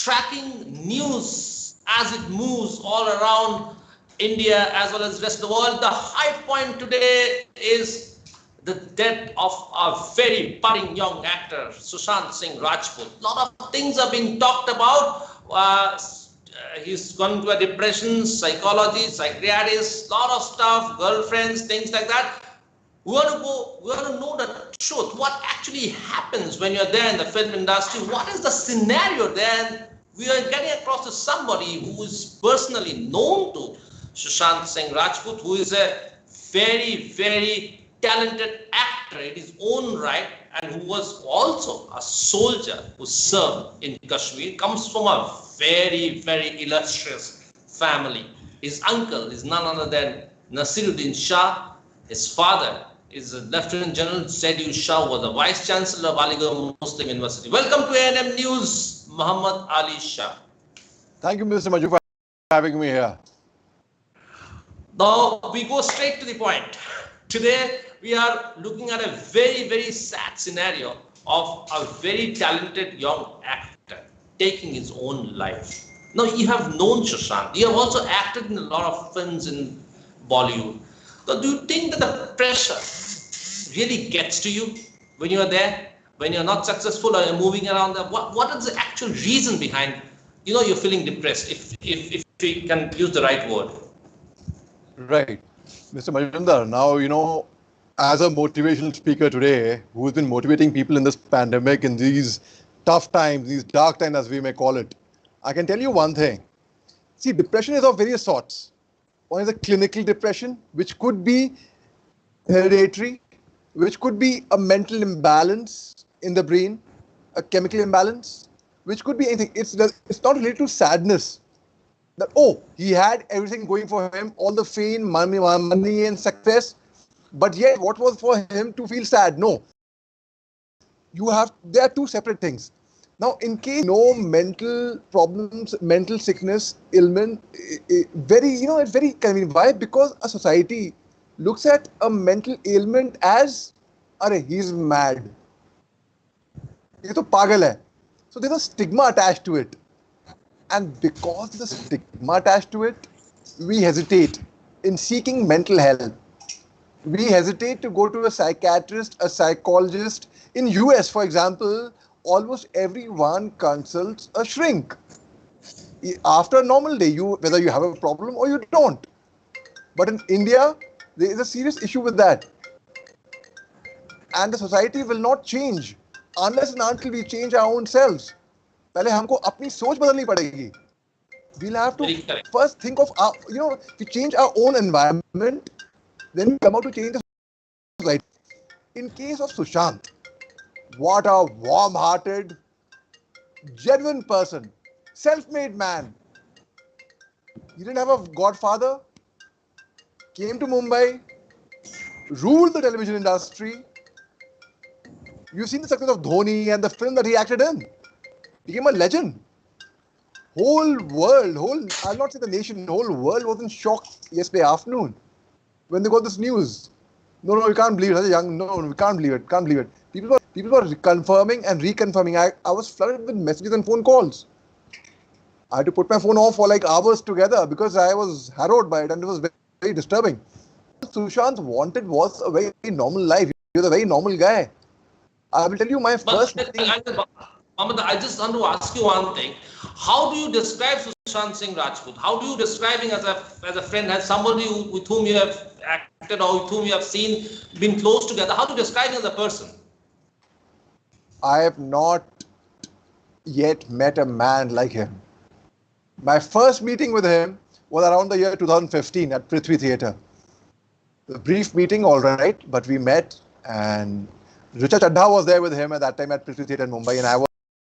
tracking news as it moves all around India as well as the rest of the world. The high point today is the death of a very budding young actor, Sushant Singh Rajput. A lot of things are being talked about. He's gone to a depression, psychology, psychiatrist, lot of stuff, girlfriends, things like that. We want to know the truth. What actually happens when you're there in the film industry? What is the scenario there? We are getting across to somebody who is personally known to Sushant Singh Rajput, who is a very, very talented actor in his own right, and who was also a soldier who served in Kashmir, comes from a very, very illustrious family. His uncle is none other than Naseeruddin Shah. His father is Lieutenant General Zaidul Shah, was the Vice Chancellor of Aligarh Muslim University. Welcome to A&M News, Mohammed Ali Shah. Thank you, Mr. Majumdar, for having me here. Now we go straight to the point. Today we are looking at a very, very sad scenario of a very talented young actor taking his own life. Now you have known Sushant. You have also acted in a lot of films in Bollywood. So do you think that the pressure really gets to you when you are there, when you're not successful or you're moving around there? What is the actual reason behind, you're feeling depressed, if we can use the right word? Right. Mr. Majumdar, now, as a motivational speaker today, who's been motivating people in this pandemic, in these tough times, these dark times as we may call it, I can tell you one thing. See, depression is of various sorts. One is a clinical depression, which could be hereditary, which could be a mental imbalance in the brain, a chemical imbalance, which could be anything. It's not related to sadness. That, he had everything going for him, all the fame, money and success, but yet what was for him to feel sad? No. There are two separate things. Now, in case no mental problems, mental sickness, ailment, it's very convenient. Why? Because a society looks at a mental ailment as, he's mad. Ye to pagal hai. So there's a stigma attached to it. And because there's a stigma attached to it, we hesitate in seeking mental health. We hesitate to go to a psychiatrist, a psychologist. In US, for example, almost everyone consults a shrink. After a normal day, whether you have a problem or you don't. But in India, there is a serious issue with that. And the society will not change unless and until we change our own selves. पहले हमको अपनी सोच बदलनी पड़ेगी. We'll have to first think of we change our own environment, then we come out to change the society. In case of Sushant, what a warm-hearted, genuine person, self-made man. He didn't have a godfather, came to Mumbai, ruled the television industry. You've seen the success of Dhoni and the film that he acted in. Became a legend. I'll not say the nation, the whole world was in shock yesterday afternoon when they got this news. No, we can't believe it. We can't believe it. People were confirming and reconfirming. I was flooded with messages and phone calls. I had to put my phone off for hours together because I was harrowed by it and it was very, very disturbing. Sushant wanted was a very normal life. He was a very normal guy. I will tell you my first thing. Mohammed, I just want to ask you one thing. How do you describe Sushant Singh Rajput? How do you describe him as a friend, as somebody with whom you have acted or with whom you have been close together? How do you describe him as a person? I have not yet met a man like him. My first meeting with him was around the year 2015 at Prithvi Theatre. A brief meeting, all right, but we met, and Richa Chadha was there with him at that time at Prithvi Theatre in Mumbai, and I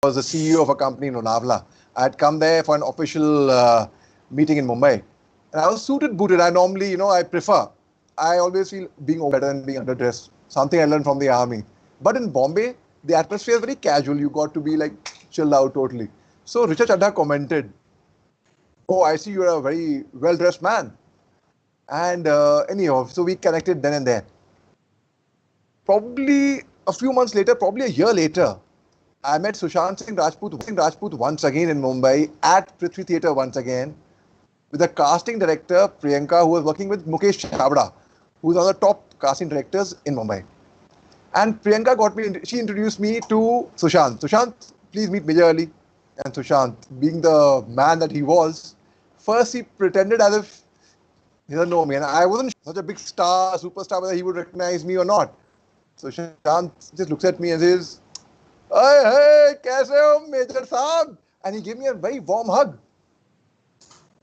was the CEO of a company in Lonavala. I had come there for an official meeting in Mumbai. And I was suited, booted. I normally, I prefer. I always feel being better than being underdressed. Something I learned from the army. But in Bombay, the atmosphere is very casual. You got to be chilled out totally. So Richa Chadha commented, I see you're a very well-dressed man. And anyhow, so we connected then and there. Probably a few months later, probably a year later, I met Sushant Singh Rajput once again in Mumbai at Prithvi Theatre once again with the casting director Priyanka, who was working with Mukesh Chavda, who's one of the top casting directors in Mumbai. And Priyanka she introduced me to Sushant. Sushant, please meet Major Ali. And Sushant, being the man that he was, first he pretended as if he doesn't know me. And I wasn't such a big star, superstar, whether he would recognize me or not. So Sushant just looks at me and says, "Hey, kaise ho, Major Saab?" And he gave me a very warm hug.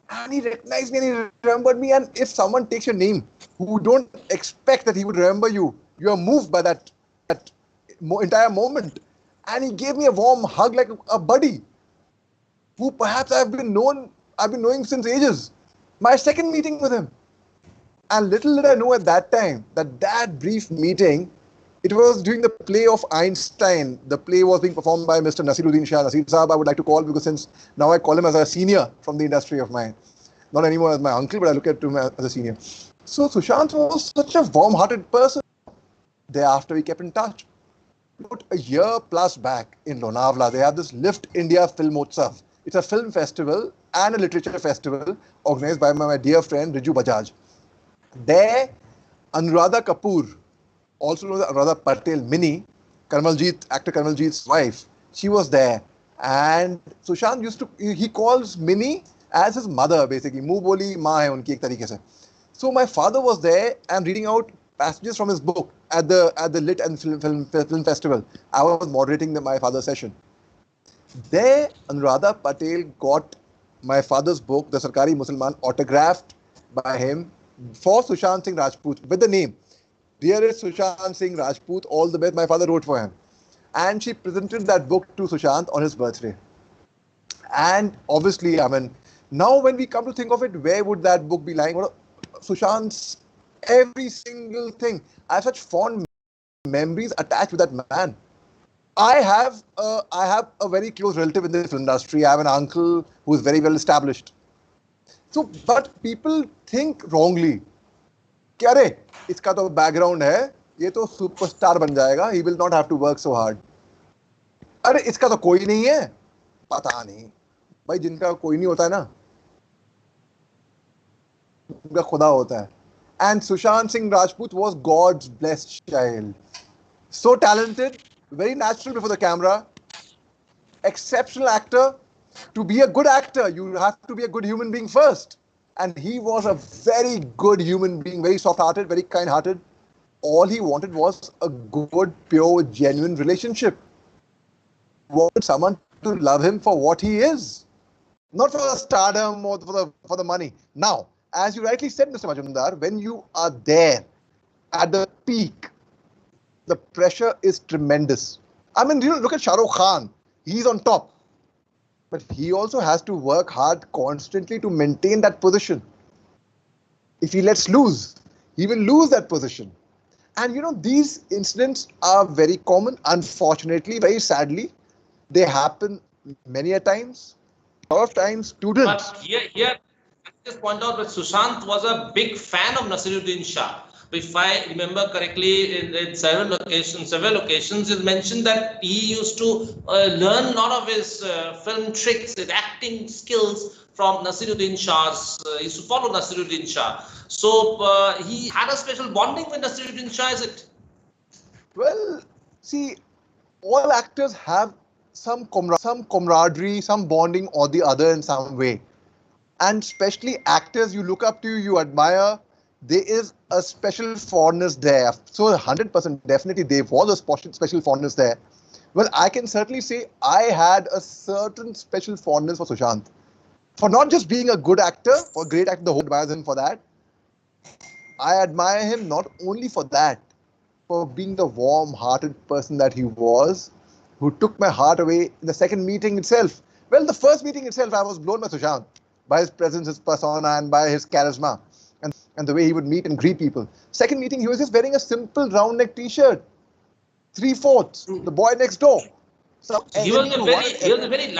And he recognized me and he remembered me. And if someone takes your name, who don't expect that he would remember you, you are moved by that entire moment. And he gave me a warm hug like a buddy, who perhaps I've been knowing since ages. My second meeting with him. And little did I know at that time that brief meeting, it was during the play of Einstein. The play was being performed by Mr. Naseeruddin Shah. Naseer Saab, I would like to call, because since now I call him as a senior from the industry of mine. Not anymore as my uncle, but I look at him as a senior. So Sushant was such a warm-hearted person. Thereafter, we kept in touch. About a year plus back in Lonavala, they have this Lift India Filmotsav. It's a film festival and a literature festival organized by my dear friend Riju Bajaj. There, Anuradha Kapoor, also known as Anuradha Patel, Mini, actor Kanwaljit's wife, she was there. And Sushant he calls Mini as his mother, basically. Muh boli maa hai unki ek tarike se. So my father was there and reading out passages from his book at the Lit and Film Festival. I was moderating my father's session. There, Anuradha Patel got my father's book, The Sarkari Musalman, autographed by him for Sushant Singh Rajput with the name, "Dearest Sushant Singh Rajput, all the best." My father wrote for him. And she presented that book to Sushant on his birthday. And obviously, I mean, now when we come to think of it, where would that book be lying? Sushant's every single thing. I have such fond memories attached with that man. I have a very close relative in the film industry. I have an uncle who is very well established. So, but people think wrongly. Kya re, iska to background hai, ye to superstar ban jayega, he will not have to work so hard. अरे इसका तो कोई नहीं है, पता नहीं भाई, जिनका कोई नहीं होता है ना, उनका खुदा होता है. And Sushant Singh Rajput was God's blessed child. So talented, very natural before the camera, exceptional actor. To be a good actor, you have to be a good human being first. And he was a very good human being, very soft-hearted, very kind-hearted. All he wanted was a good, pure, genuine relationship. He wanted someone to love him for what he is, not for the stardom or for the money. Now, as you rightly said, Mr. Majumdar, when you are there at the peak, the pressure is tremendous. I mean, look at Shah Rukh Khan. He's on top. But he also has to work hard constantly to maintain that position. If he lets loose, he will lose that position. And these incidents are very common. Unfortunately, very sadly, they happen many a times. A lot of times, students. But here, I just point out that Sushant was a big fan of Naseeruddin Shah. If I remember correctly, in several occasions, it's mentioned that he used to learn a lot of his film tricks, his acting skills from Naseeruddin Shah's. He used to follow Naseeruddin Shah. So he had a special bonding with Naseeruddin Shah, is it? Well, see, all actors have some camaraderie, some bonding or the other in some way. And especially actors you look up to, you admire, there is a special fondness there. So 100% definitely there was a special fondness there. Well, I can certainly say I had a certain special fondness for Sushant. For not just being a good actor, for a great actor, the whole admires him for that. I admire him not only for that, for being the warm-hearted person that he was, who took my heart away in the second meeting itself. Well, the first meeting itself, I was blown by Sushant, by his presence, his persona, and by his charisma. And the way he would meet and greet people. Second meeting, he was just wearing a simple round neck t-shirt. 3/4, the boy next door. So he was a very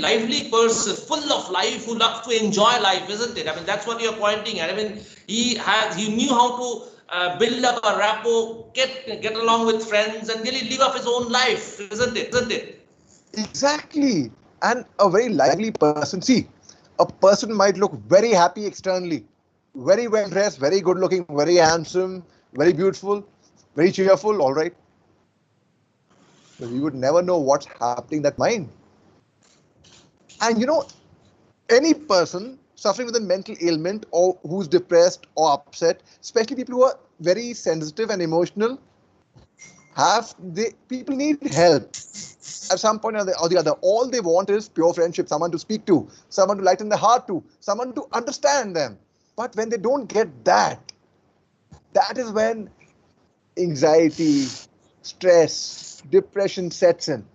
lively person, full of life, who loved to enjoy life, isn't it? I mean, that's what you're pointing at. I mean, he knew how to build up a rapport, get along with friends, and really live up his own life, isn't it? Isn't it? Exactly. And a very lively person. See, a person might look very happy externally, very well dressed, very good looking, very handsome, very beautiful, very cheerful, all right. But we would never know what's happening in that mind. And any person suffering with a mental ailment or who's depressed or upset, especially people who are very sensitive and emotional, people need help at some point or the other. All they want is pure friendship, someone to speak to, someone to lighten their heart to, someone to understand them. But when they don't get that, that is when anxiety, stress, depression sets in.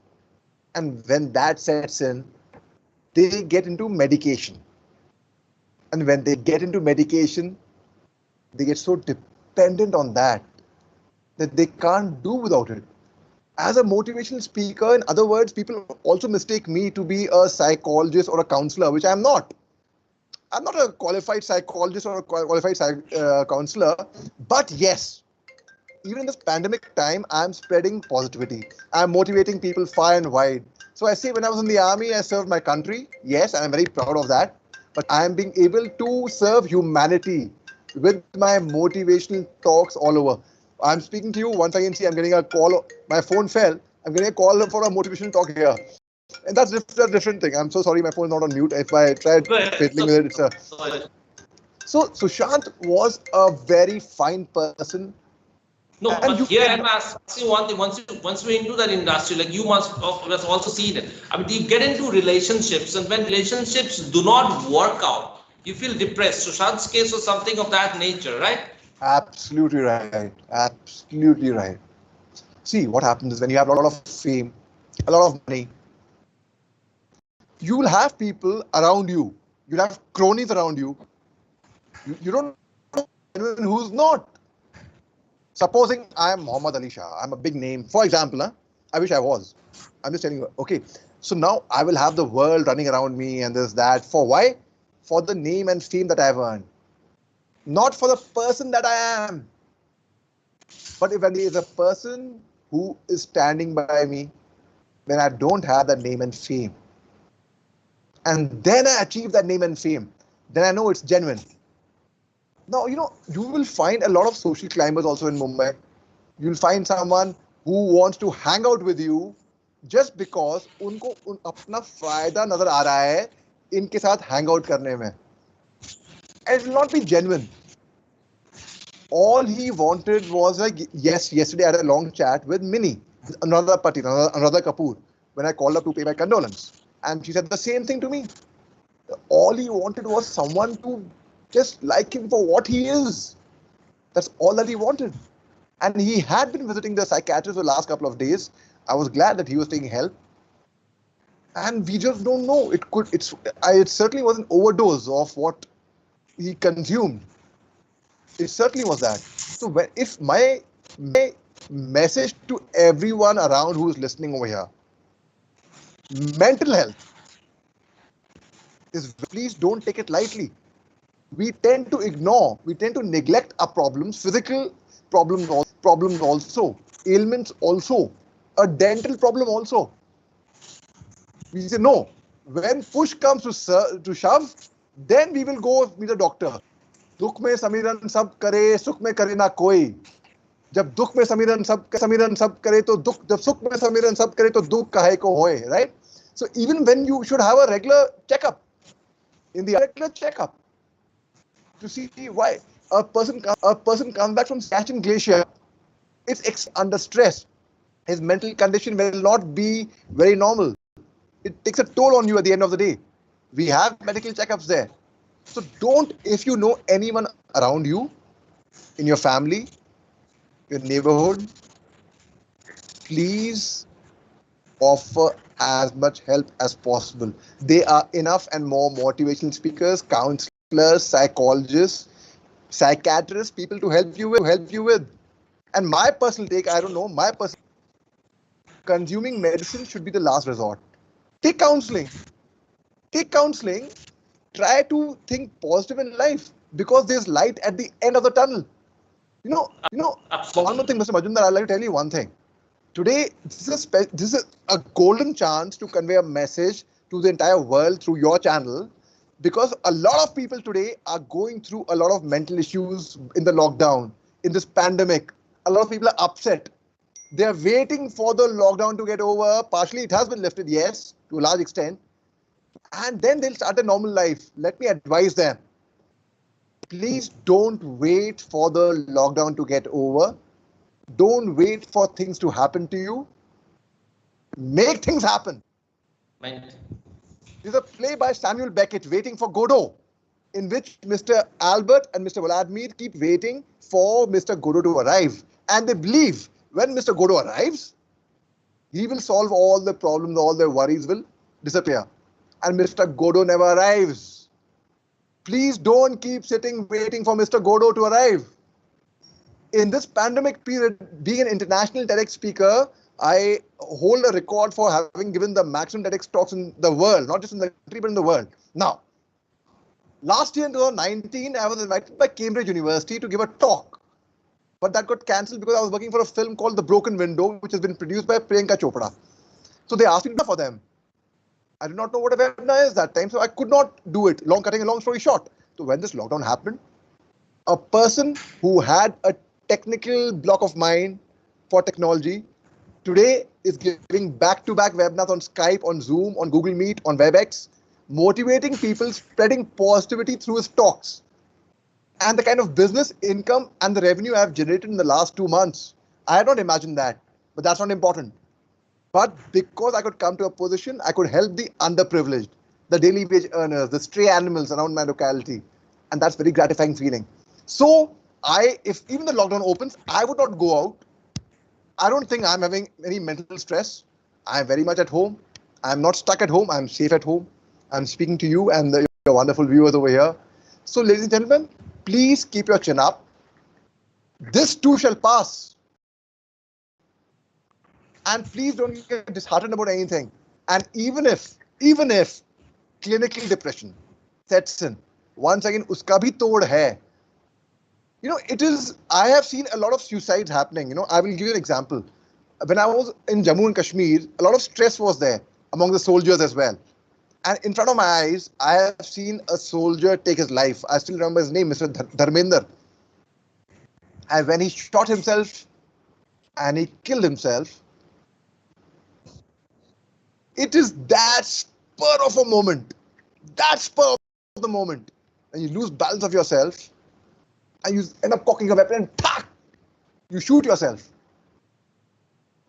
And when that sets in, they get into medication. And when they get into medication, they get so dependent on that they can't do without it. As a motivational speaker, in other words, people also mistake me to be a psychologist or a counselor, which I'm not. I'm not a qualified psychologist or a qualified counselor. But yes, even in this pandemic time, I'm spreading positivity. I'm motivating people far and wide. So I say when I was in the army, I served my country. Yes, I'm very proud of that. But I'm being able to serve humanity with my motivational talks all over. I'm speaking to you. Once I can see I'm getting a call. My phone fell. I'm getting a call for a motivational talk here. And that's a different thing. I'm so sorry my phone is not on mute. If I tried fiddling with it, it's a... So Sushant was a very fine person. No, but here I'm asking one thing. Once you're into that industry, like you must have also seen it. I mean, you get into relationships, and when relationships do not work out, you feel depressed. Sushant's case was something of that nature, right? Absolutely right. Absolutely right. See, what happens is when you have a lot of fame, a lot of money, you will have people around you. You'll have cronies around you. You don't know who's not. Supposing I am Mohammed Ali Shah, I'm a big name. For example, I wish I was. I'm just telling you, okay. So now I will have the world running around me and this, that. For why? For the name and fame that I've earned. Not for the person that I am. But if there is a person who is standing by me, then I don't have that name and fame. And then I achieve that name and fame. Then I know it's genuine. Now, you will find a lot of social climbers also in Mumbai. You'll find someone who wants to hang out with you just because उनको अपना फायदा नजर आ रहा है इनके साथ hang out करने में. And it will not be genuine. All he wanted was like, yes, yesterday I had a long chat with Minnie, another Pati, another Kapoor, when I called up to pay my condolence. And she said the same thing to me. All he wanted was someone to just like him for what he is. That's all that he wanted. And he had been visiting the psychiatrist the last couple of days. I was glad that he was taking help. And we just don't know. It certainly was an overdose of what he consumed. It certainly was that. So if my message to everyone around who is listening over here, mental health is, please don't take it lightly. We tend to ignore, we tend to neglect our problems, physical problems also, ailments also, a dental problem also. We say no. When push comes to shove, then we will go meet a doctor. दुख में समीरन सब करे, सुख में करे ना कोई. जब दुख में समीरन सब करे तो दुख, जब सुख में समीरन सब करे तो दुख काहे को होए, right? So even when you should have a regular checkup, to see why a person comes back from Siachen Glacier, it's under stress. His mental condition will not be very normal. It takes a toll on you at the end of the day. We have medical checkups there. So if you know anyone around you, in your family, your neighborhood, please offer as much help as possible. There are enough and more motivational speakers, counselors, psychologists, psychiatrists, people to help you with. And my personal take, consuming medicine should be the last resort. Take counseling. Try to think positive in life because there's light at the end of the tunnel. One more thing, Mr. Majumdar, I'd like to tell you one thing. Today, this is a golden chance to convey a message to the entire world through your channel, because a lot of people today are going through a lot of mental issues in the lockdown, in this pandemic. A lot of people are upset. They are waiting for the lockdown to get over. Partially, it has been lifted, yes, to a large extent. And then they'll start a normal life. Let me advise them. Please don't wait for the lockdown to get over. Don't wait for things to happen to you. Make things happen. There's a play by Samuel Beckett, Waiting for Godot, in which Mr. Albert and Mr. Vladimir keep waiting for Mr. Godot to arrive. And they believe when Mr. Godot arrives, he will solve all the problems, all their worries will disappear. And Mr. Godot never arrives. Please don't keep sitting waiting for Mr. Godot to arrive. In this pandemic period, being an international TEDx speaker, I hold a record for having given the maximum TEDx talks in the world, not just in the country, but in the world. Now, last year in 2019, I was invited by Cambridge University to give a talk. But that got cancelled because I was working for a film called The Broken Window, which has been produced by Priyanka Chopra. So they asked me for them. I did not know what a webinar is that time, so I could not do it. Cutting a long story short. So when this lockdown happened, a person who had a technical block of mind for technology today is giving back-to-back webinars on Skype, on Zoom, on Google Meet, on WebEx, motivating people, spreading positivity through his talks. And the kind of business income and the revenue I have generated in the last 2 months, I had not imagined that, but that's not important. But because I could come to a position, I could help the underprivileged, the daily wage earners, the stray animals around my locality. And that's very gratifying feeling. So if even the lockdown opens, I would not go out. I don't think I'm having any mental stress. I'm very much at home. I'm not stuck at home. I'm safe at home. I'm speaking to you and your wonderful viewers over here. So ladies and gentlemen, please keep your chin up. This too shall pass. And please don't get disheartened about anything. And even if clinical depression sets in, once again, uska bhi tod hai. I have seen a lot of suicides happening. I will give you an example. When I was in Jammu and Kashmir, a lot of stress was there among the soldiers as well. And in front of my eyes, I have seen a soldier take his life. I still remember his name, Mr. Dharmender. And when he shot himself and he killed himself, it is that spur of a moment, and you lose balance of yourself, and you end up cocking a weapon and you shoot yourself.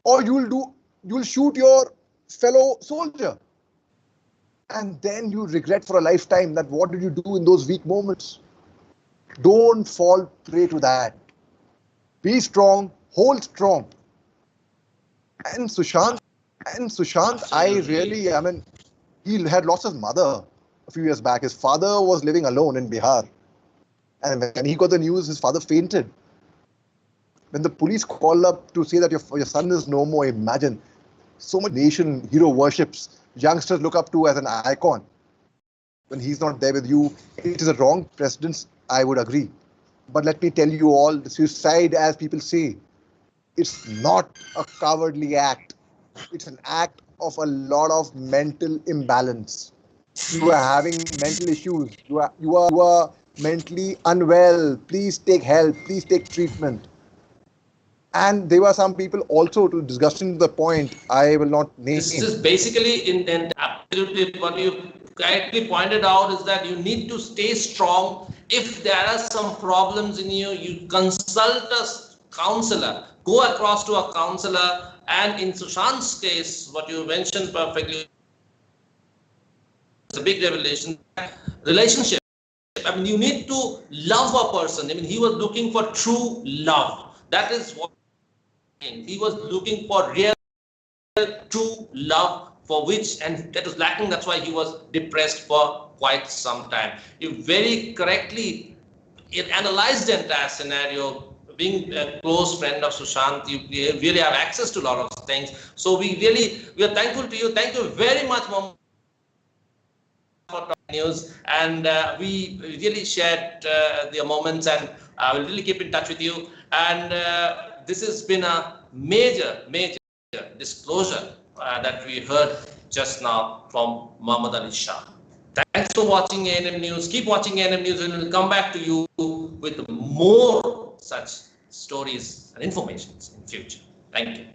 Or you'll shoot your fellow soldier. And then you regret for a lifetime that what did you do in those weak moments? Don't fall prey to that. Be strong, hold strong. And Sushant, he had lost his mother a few years back. His father was living alone in Bihar. And when he got the news, his father fainted. When the police called up to say that your son is no more, imagine. So much nation hero worships, youngsters look up to as an icon. When he's not there with you, it is a wrong precedence, I would agree. But let me tell you all, the suicide, as people say, it's not a cowardly act. It's an act of a lot of mental imbalance. You are having mental issues. You are mentally unwell. Please take help. Please take treatment. And there were some people also, to disgusting to the point, I will not name. This is basically and absolutely what you correctly pointed out is that you need to stay strong. If there are some problems in you, you consult a counselor. Go across to a counselor. And in Sushant's case, what you mentioned perfectly, it's a big revelation. Relationship. I mean, you need to love a person. I mean, he was looking for true love. That is what he was looking for, real, true love, for which, and that was lacking. That's why he was depressed for quite some time. You very correctly analyzed the entire scenario. Being a close friend of Sushant, you really have access to a lot of things. So we are thankful to you. Thank you very much, Mohammed, for talking news. And we really shared the moments, and I will really keep in touch with you. And this has been a major disclosure that we heard just now from Mohammed Ali Shah. Thanks for watching A&M News. Keep watching A&M News, and we'll come back to you with more such stories and information in future. Thank you.